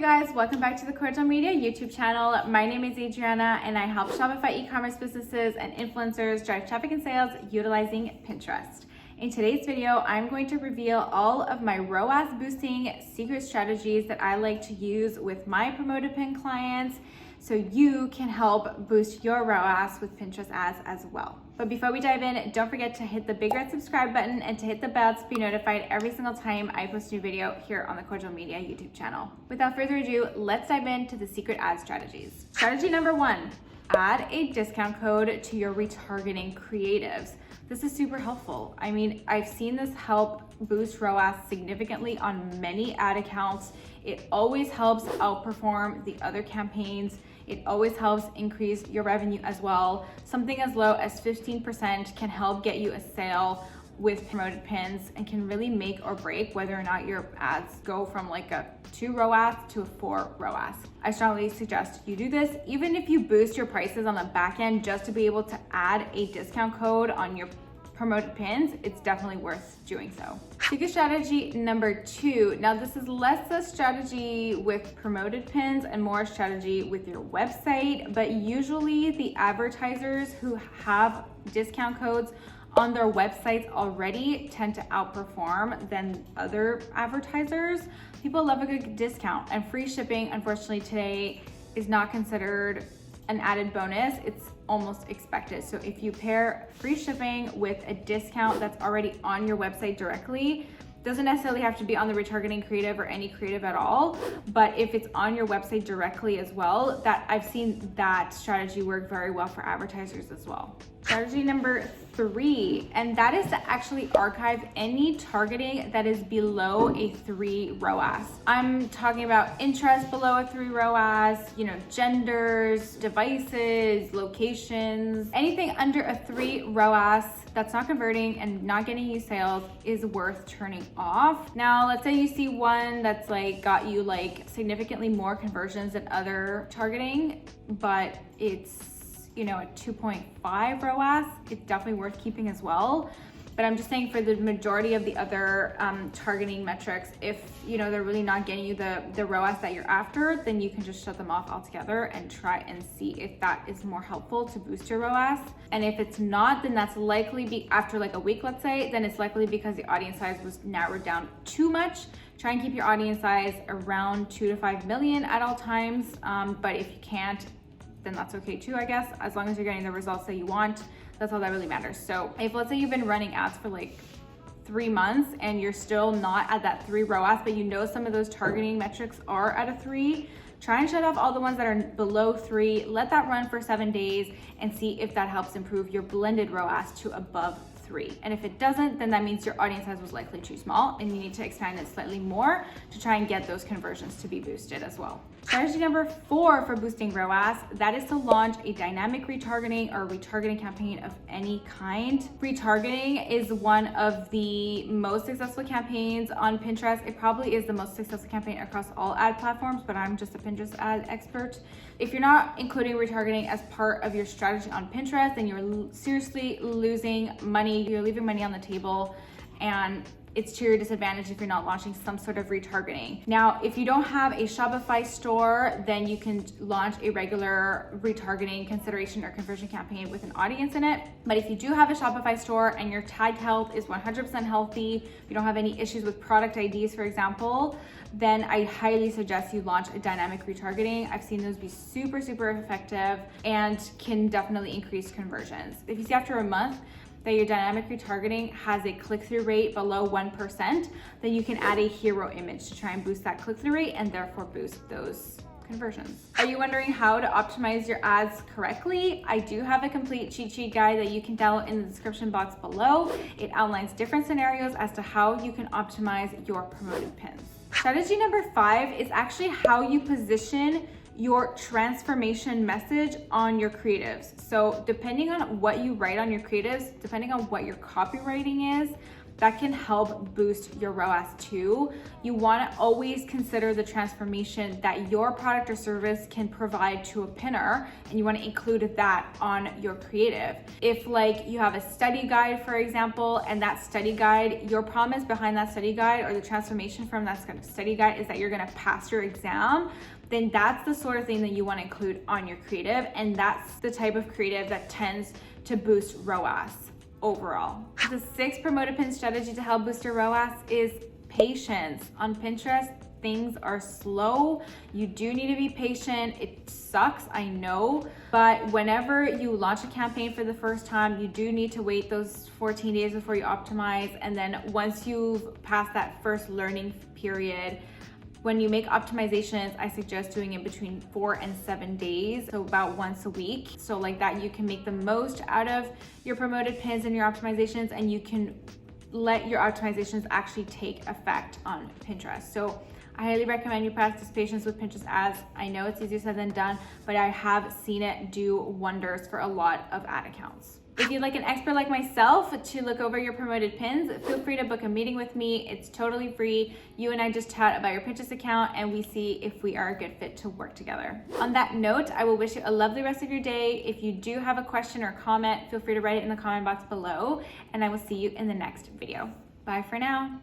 guys, welcome back to the Kordial Media YouTube channel. My name is Adriana and I help Shopify e-commerce businesses and influencers drive traffic and sales utilizing Pinterest. In today's video, I'm going to reveal all of my ROAS boosting secret strategies that I like to use with my promoted pin clients so you can help boost your ROAS with Pinterest ads as well. But before we dive in, don't forget to hit the big red subscribe button and to hit the bell to be notified every single time I post a new video here on the Kordial Media YouTube channel. Without further ado, let's dive into the secret ad strategies. Strategy number 1, add a discount code to your retargeting creatives. This is super helpful. I mean, I've seen this help boost ROAS significantly on many ad accounts. It always helps outperform the other campaigns. It always helps increase your revenue as well. Something as low as 15% can help get you a sale with promoted pins and can really make or break whether or not your ads go from like a 2 ROAS to a 4 ROAS. I strongly suggest you do this, even if you boost your prices on the back end just to be able to add a discount code on your promoted pins, it's definitely worth doing so. Secret strategy number 2. Now this is less a strategy with promoted pins and more a strategy with your website, but usually the advertisers who have discount codes on their websites already tend to outperform than other advertisers. People love a good discount, and free shipping, unfortunately, today is not considered an added bonus. It's almost expected. So if you pair free shipping with a discount that's already on your website directly, doesn't necessarily have to be on the retargeting creative or any creative at all, but if it's on your website directly as well, that I've seen that strategy work very well for advertisers as well. Strategy number 3, and that is to actually archive any targeting that is below a 3 ROAS. I'm talking about interests below a 3 ROAS, genders, devices, locations, anything under a 3 ROAS that's not converting and not getting you sales is worth turning off. Now, let's say you see one that's got you significantly more conversions than other targeting, but it's a 2.5 ROAS, it's definitely worth keeping as well. But I'm just saying for the majority of the other targeting metrics, if they're really not getting you the ROAS that you're after, then you can just shut them off altogether and try and see if that is more helpful to boost your ROAS. And if it's not, then that's likely after a week, let's say, then it's likely because the audience size was narrowed down too much. Try and keep your audience size around 2 to 5 million at all times. But if you can't, then that's okay too, I guess, as long as you're getting the results that you want. That's all that really matters. So if let's say you've been running ads for 3 months and you're still not at that 3 ROAS, but some of those targeting metrics are at a 3, try and shut off all the ones that are below 3, let that run for 7 days and see if that helps improve your blended ROAS to above 3. And if it doesn't, then that means your audience size was likely too small and you need to expand it slightly more to try and get those conversions to be boosted as well. Strategy number 4 for boosting ROAS, that is to launch a dynamic retargeting or retargeting campaign of any kind. Retargeting is one of the most successful campaigns on Pinterest. It probably is the most successful campaign across all ad platforms, but I'm just a Pinterest ad expert. If you're not including retargeting as part of your strategy on Pinterest, then you're seriously losing money. You're leaving money on the table, and it's to your disadvantage if you're not launching some sort of retargeting. Now, if you don't have a Shopify store, then you can launch a regular retargeting consideration or conversion campaign with an audience in it. But if you do have a Shopify store and your tag health is 100% healthy, you don't have any issues with product IDs, for example, then I highly suggest you launch a dynamic retargeting. I've seen those be super, super effective and can definitely increase conversions. If you see after a month that your dynamic retargeting has a click-through rate below 1%, then you can add a hero image to try and boost that click-through rate and therefore boost those conversions. Are you wondering how to optimize your ads correctly? I do have a complete cheat sheet guide that you can download in the description box below. It outlines different scenarios as to how you can optimize your promoted pins. Strategy number 5 is actually how you position your transformation message on your creatives. So depending on what you write on your creatives, depending on what your copywriting is, that can help boost your ROAS too. You want to always consider the transformation that your product or service can provide to a pinner, and you want to include that on your creative. If like you have a study guide, for example, and that study guide, your promise behind that study guide or the transformation from that study guide is that you're going to pass your exam, then that's the sort of thing that you want to include on your creative, and that's the type of creative that tends to boost ROAS overall. The sixth promoted pin strategy to help boost your ROAS is patience. On Pinterest, things are slow. You do need to be patient. It sucks, I know, but whenever you launch a campaign for the first time, you do need to wait those 14 days before you optimize. And then once you've passed that first learning period, when you make optimizations, I suggest doing it between 4 and 7 days, so about once a week. So like that, you can make the most out of your promoted pins and your optimizations, and you can let your optimizations actually take effect on Pinterest. So I highly recommend you practice patience with Pinterest ads. I know it's easier said than done, but I have seen it do wonders for a lot of ad accounts. If you'd like an expert like myself to look over your promoted pins, feel free to book a meeting with me. It's totally free. You and I just chat about your Pinterest account and we see if we are a good fit to work together. On that note, I will wish you a lovely rest of your day. If you do have a question or comment, feel free to write it in the comment box below, and I will see you in the next video. Bye for now.